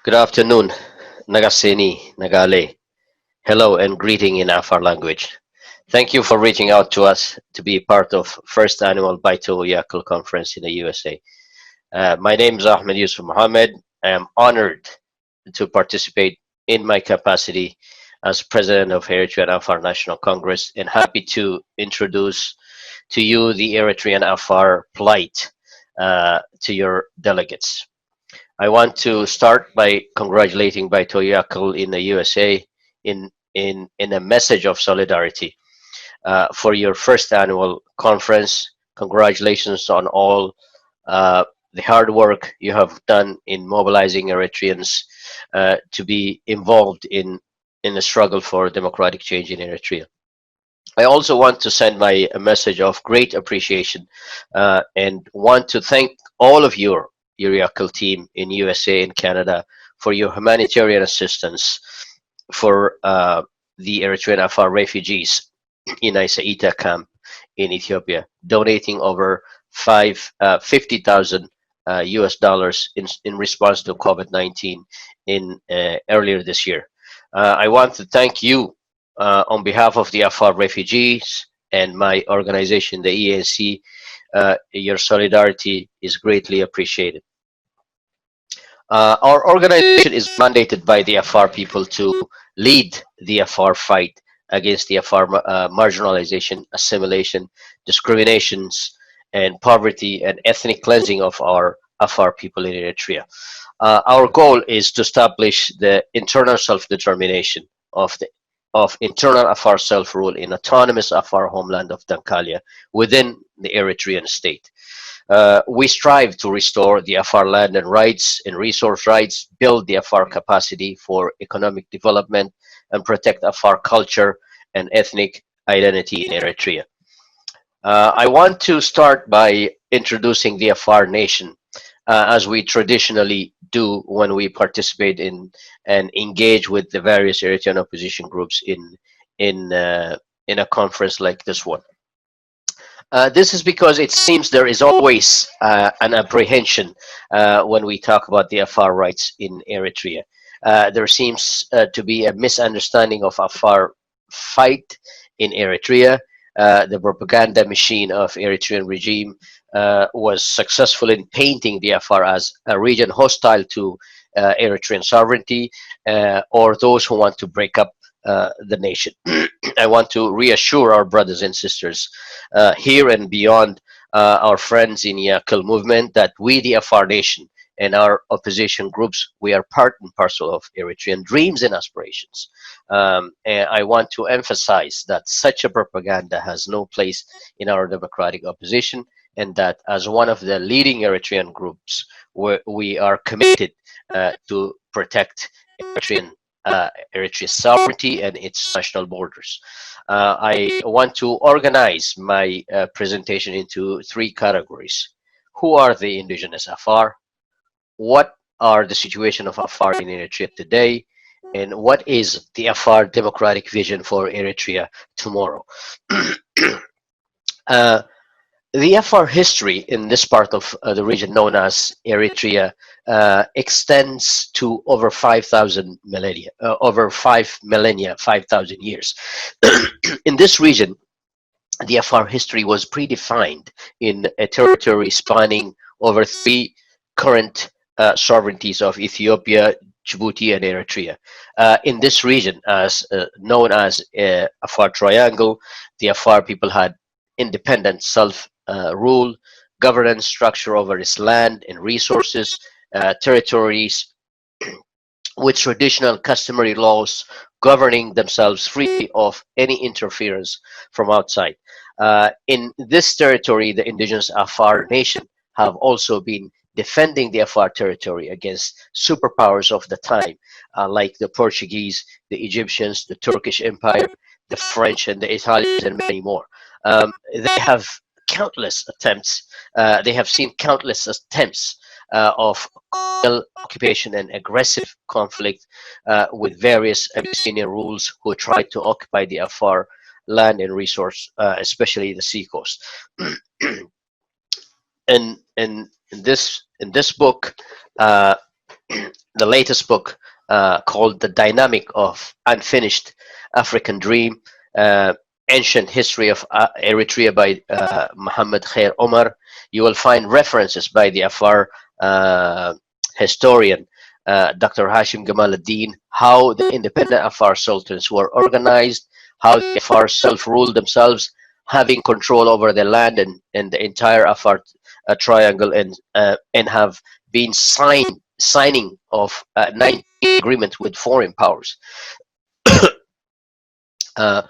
Good afternoon, Nagaseni, Nagale. Hello and greeting in Afar language. Thank you for reaching out to us to be part of first annual Baito YIAKL conference in the USA. My name is Ahmed Yusuf Mohammed. I am honored to participate in my capacity as president of Eritrean Afar National Congress and happy to introduce to you the Eritrean Afar plight to your delegates. I want to start by congratulating Baito YIAKL in the USA in a message of solidarity for your first annual conference. Congratulations on all uh, the hard work you have done in mobilizing Eritreans to be involved in the struggle for democratic change in Eritrea. I also want to send my a message of great appreciation and want to thank all of your YIAKL team in USA and Canada for your humanitarian assistance for the Eritrean Afar refugees in Isaita camp in Ethiopia, donating over 50,000 US dollars in response to COVID-19 in earlier this year. I want to thank you on behalf of the Afar refugees and my organization, the EANC. Your solidarity is greatly appreciated. Our organization is mandated by the Afar people to lead the Afar fight against the Afar marginalization, assimilation, discriminations, and poverty and ethnic cleansing of our Afar people in Eritrea. Our goal is to establish the internal self-determination of internal Afar self-rule in autonomous Afar homeland of Dankalia within the Eritrean state. We strive to restore the Afar land and rights and resource rights, build the Afar capacity for economic development, and protect Afar culture and ethnic identity in Eritrea. I want to start by introducing the Afar nation, as we traditionally do when we participate in and engage with the various Eritrean opposition groups in a conference like this one. This is because it seems there is always an apprehension when we talk about the Afar rights in Eritrea. There seems to be a misunderstanding of Afar fight in Eritrea. The propaganda machine of Eritrean regime was successful in painting the Afar as a region hostile to Eritrean sovereignty or those who want to break up the nation. I want to reassure our brothers and sisters here and beyond our friends in YIAKL movement that we, the Afar nation, and our opposition groups, we are part and parcel of Eritrean dreams and aspirations. And I want to emphasize that such a propaganda has no place in our democratic opposition, and that as one of the leading Eritrean groups, we are committed to protect Eritrean Eritrea's sovereignty and its national borders. I want to organize my presentation into three categories. Who are the indigenous Afar? What are the situation of Afar in Eritrea today? And what is the Afar democratic vision for Eritrea tomorrow? uh, the Afar history in this part of the region known as Eritrea extends to over 5,000 millennia, over 5 millennia, 5,000 years. In this region, the Afar history was predefined in a territory spanning over three current sovereignties of Ethiopia, Djibouti, and Eritrea. In this region, as known as Afar Triangle, the Afar people had independent self-rule, governance structure over its land and resources, territories with traditional customary laws governing themselves free of any interference from outside. In this territory, the indigenous Afar nation have also been defending the Afar territory against superpowers of the time, like the Portuguese, the Egyptians, the Turkish Empire, the French, and the Italians, and many more. They have countless attempts. They have seen countless attempts of colonial occupation and aggressive conflict with various Abyssinian rules who tried to occupy the Afar land and resource, especially the seacoast. And in this book, uh, the latest book called The Dynamic of Unfinished African Dream, uh, Ancient History of Eritrea by Muhammad Khair Omar, you will find references by the Afar uh, historian Dr. Hashim Gamal ad-Din, how the independent Afar sultans were organized, how the Afar self-ruled themselves, having control over their land and the entire Afar triangle, and have been signing of 19 agreements with foreign powers. Uh,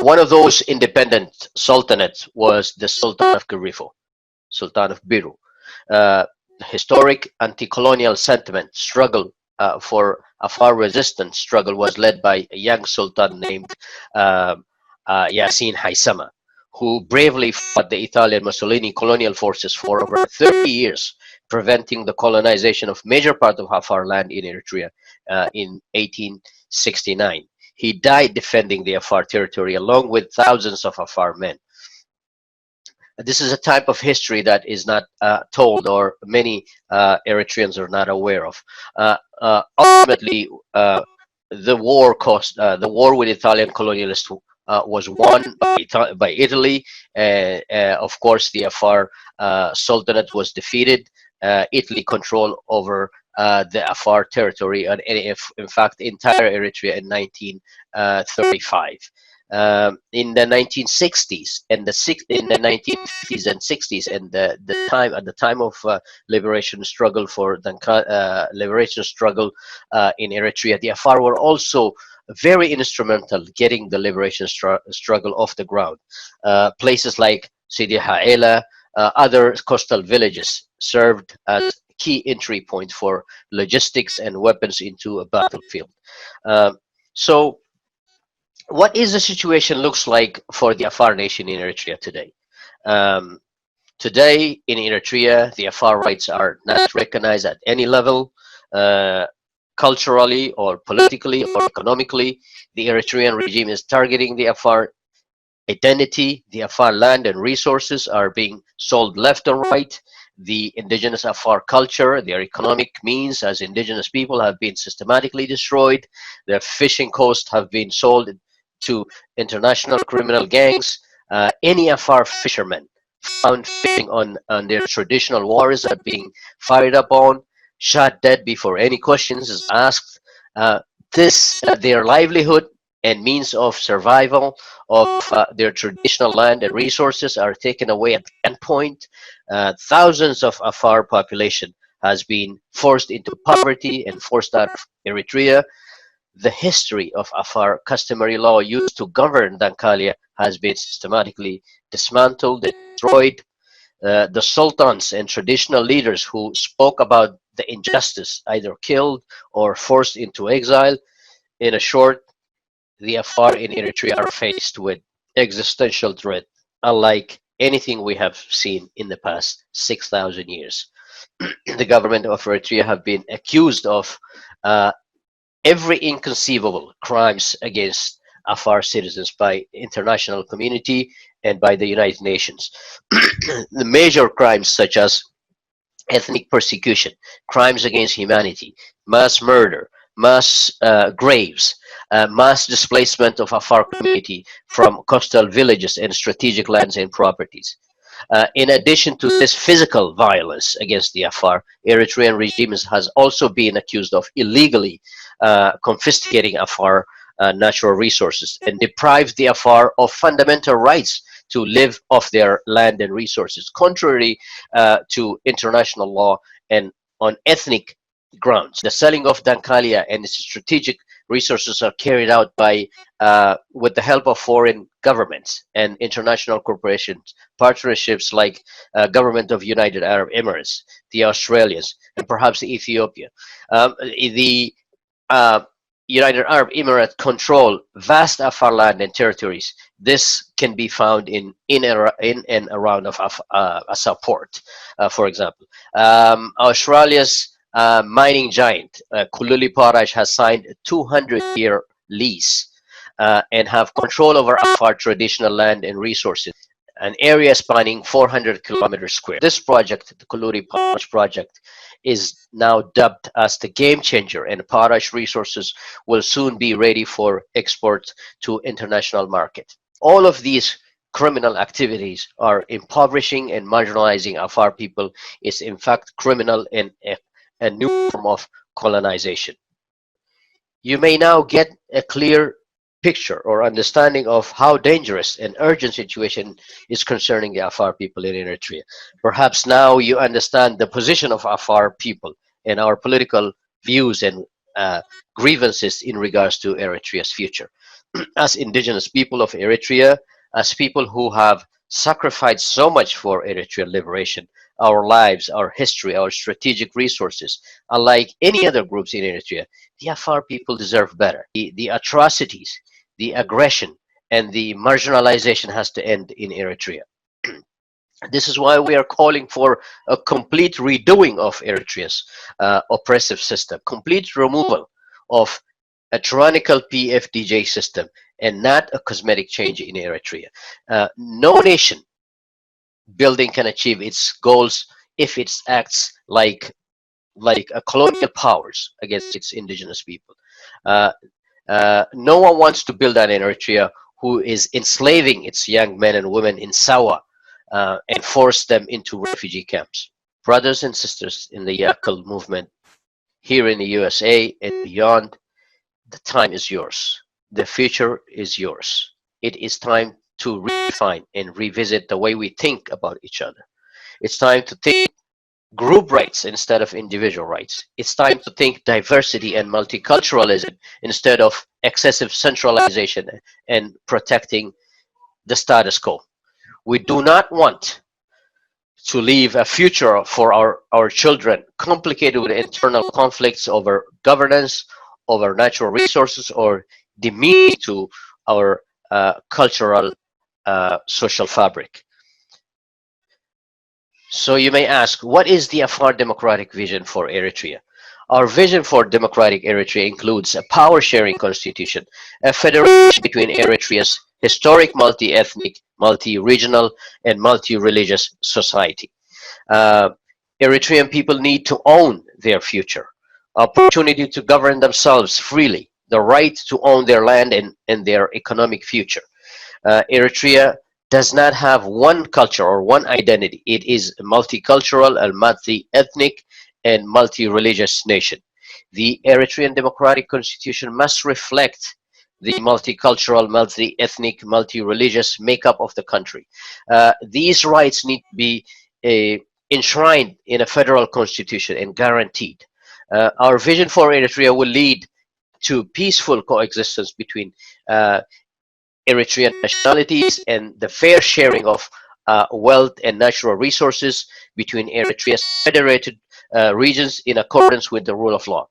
One of those independent sultanates was the Sultan of Garifo, Sultan of Biru. The historic anti-colonial sentiment struggle for Afar resistance struggle was led by a young sultan named um Yasin Haisama, who bravely fought the Italian Mussolini colonial forces for over 30 years, preventing the colonization of major part of Afar land in Eritrea in 1869. He died defending the Afar territory along with thousands of Afar men. This is a type of history that is not told, or many Eritreans are not aware of. Ultimately, the war with Italian colonialists was won by Italy. Of course, the Afar Sultanate was defeated. Italy controlled over the Afar territory, and in fact, entire Eritrea in 1935. In the 1960s and in the 1950s and 60s, and the time at the time of liberation struggle for the liberation struggle in Eritrea, the Afar were also very instrumental getting the liberation struggle off the ground. Places like Sidi Haela, other coastal villages served as key entry point for logistics and weapons into a battlefield. So what is the situation looks like for the Afar nation in Eritrea today? Um, Today in Eritrea, the Afar rights are not recognized at any level, uh, culturally or politically or economically. The Eritrean regime is targeting the Afar identity. The Afar land and resources are being sold left and right. The indigenous Afar culture, their economic means as indigenous people, have been systematically destroyed. Their fishing coasts have been sold to international criminal gangs. Any Afar fishermen found fishing on their traditional waters are being fired upon, shot dead before any questions is asked. Uh, their livelihood and means of survival of their traditional land and resources are taken away at gunpoint. Thousands of Afar population has been forced into poverty and forced out of Eritrea. The history of Afar customary law used to govern Dankalia has been systematically dismantled and destroyed. The sultans and traditional leaders who spoke about the injustice either killed or forced into exile. In a short, the Afar in Eritrea are faced with existential threat, unlike anything we have seen in the past 6,000 years. The government of Eritrea have been accused of uh, every inconceivable crimes against Afar citizens by international community and by the United Nations. The major crimes such as ethnic persecution, crimes against humanity, mass murder, mass graves, mass displacement of Afar community from coastal villages and strategic lands and properties. In addition to this physical violence against the Afar, Eritrean regime has also been accused of illegally confiscating Afar natural resources and deprived the Afar of fundamental rights to live off their land and resources, contrary to international law and on ethnic grounds. The selling of Dankalia and its strategic resources are carried out by with the help of foreign governments and international corporations, partnerships like government of United Arab Emirates, the Australians, and perhaps Ethiopia. The United Arab Emirates control vast Afar land and territories. This can be found in and around of Assab Port, for example. Australia's mining giant Kululi Potash has signed a 200-year lease and have control over Afar traditional land and resources, an area spanning 400 kilometers square. This project, the Kuluri Potash project, is now dubbed as the game changer, and potash resources will soon be ready for export to international market. All of these criminal activities are impoverishing and marginalizing Afar people. Is in fact criminal and a new form of colonization. You may now get a clear picture or understanding of how dangerous and urgent situation is concerning the Afar people in Eritrea. Perhaps now you understand the position of Afar people and our political views and uh, grievances in regards to Eritrea's future. As indigenous people of Eritrea, as people who have sacrificed so much for Eritrean liberation, our lives, our history, our strategic resources, unlike any other groups in Eritrea, the Afar people deserve better. The atrocities, the aggression, and the marginalization has to end in Eritrea. This is why we are calling for a complete redoing of Eritrea's oppressive system, complete removal of a tyrannical PFDJ system, and not a cosmetic change in Eritrea. No nation building can achieve its goals if it acts like a colonial powers against its indigenous people. Uh, no one wants to build an Eritrea who is enslaving its young men and women in Sawa and force them into refugee camps. Brothers and sisters in the YIAKL movement here in the USA and beyond, the time is yours. The future is yours. It is time to redefine and revisit the way we think about each other. It's time to think group rights instead of individual rights. It's time to think diversity and multiculturalism instead of excessive centralization and protecting the status quo. We do not want to leave a future for our children complicated with internal conflicts over governance, over natural resources, or demeaning to our cultural social fabric. So you may ask, what is the Afar democratic vision for Eritrea? Our vision for democratic Eritrea includes a power-sharing constitution, a federation between Eritrea's historic multi-ethnic, multi-regional, and multi-religious society. Uh, Eritrean people need to own their future, opportunity to govern themselves freely, the right to own their land and their economic future. Eritrea does not have one culture or one identity. It is a multicultural and multi-ethnic and multi-religious nation. The Eritrean Democratic Constitution must reflect the multicultural, multi-ethnic, multi-religious makeup of the country. These rights need to be enshrined in a federal constitution and guaranteed. Our vision for Eritrea will lead to peaceful coexistence between Eritrean nationalities and the fair sharing of wealth and natural resources between Eritrea's federated regions in accordance with the rule of law.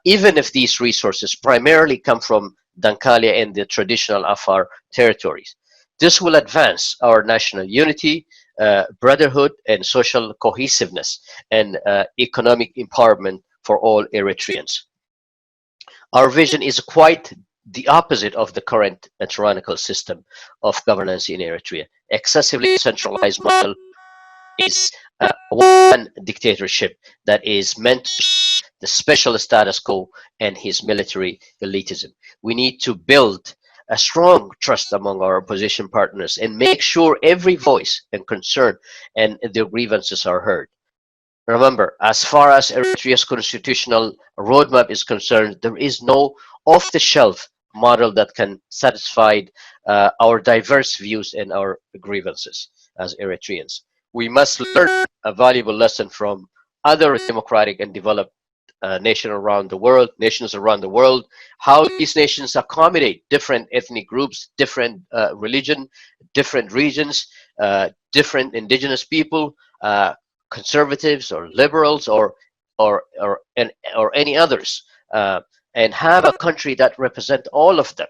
Even if these resources primarily come from Dankalia and the traditional Afar territories. This will advance our national unity, brotherhood, and social cohesiveness and economic empowerment for all Eritreans. Our vision is quite the opposite of the current tyrannical system of governance in Eritrea. Excessively centralized model is one dictatorship that is meant to the special status quo and his military elitism. We need to build a strong trust among our opposition partners and make sure every voice and concern and their grievances are heard. Remember, as far as Eritrea's constitutional roadmap is concerned, there is no off-the-shelf model that can satisfy our diverse views and our grievances as Eritreans. We must learn a valuable lesson from other democratic and developed nations around the world, how these nations accommodate different ethnic groups, different religion, different regions, different indigenous people, conservatives or liberals or any others, and have a country that represents all of them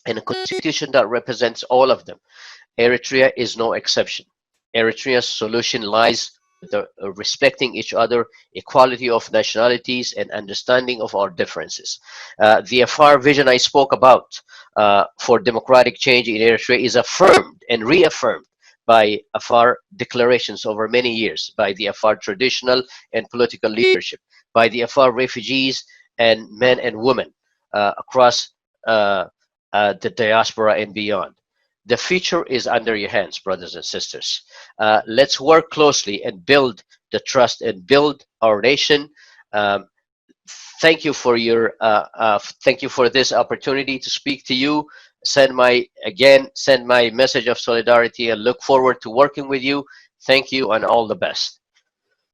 and a constitution that represents all of them. Eritrea is no exception. Eritrea's solution lies with the, respecting each other, equality of nationalities, and understanding of our differences. The Afar vision I spoke about for democratic change in Eritrea is affirmed and reaffirmed by Afar declarations over many years, by the Afar traditional and political leadership, by the Afar refugees and men and women across the diaspora and beyond. The future is under your hands, brothers and sisters. Let's work closely and build the trust and build our nation. Um, thank you for this opportunity to speak to you. Send my message of solidarity and look forward to working with you. Thank you and all the best.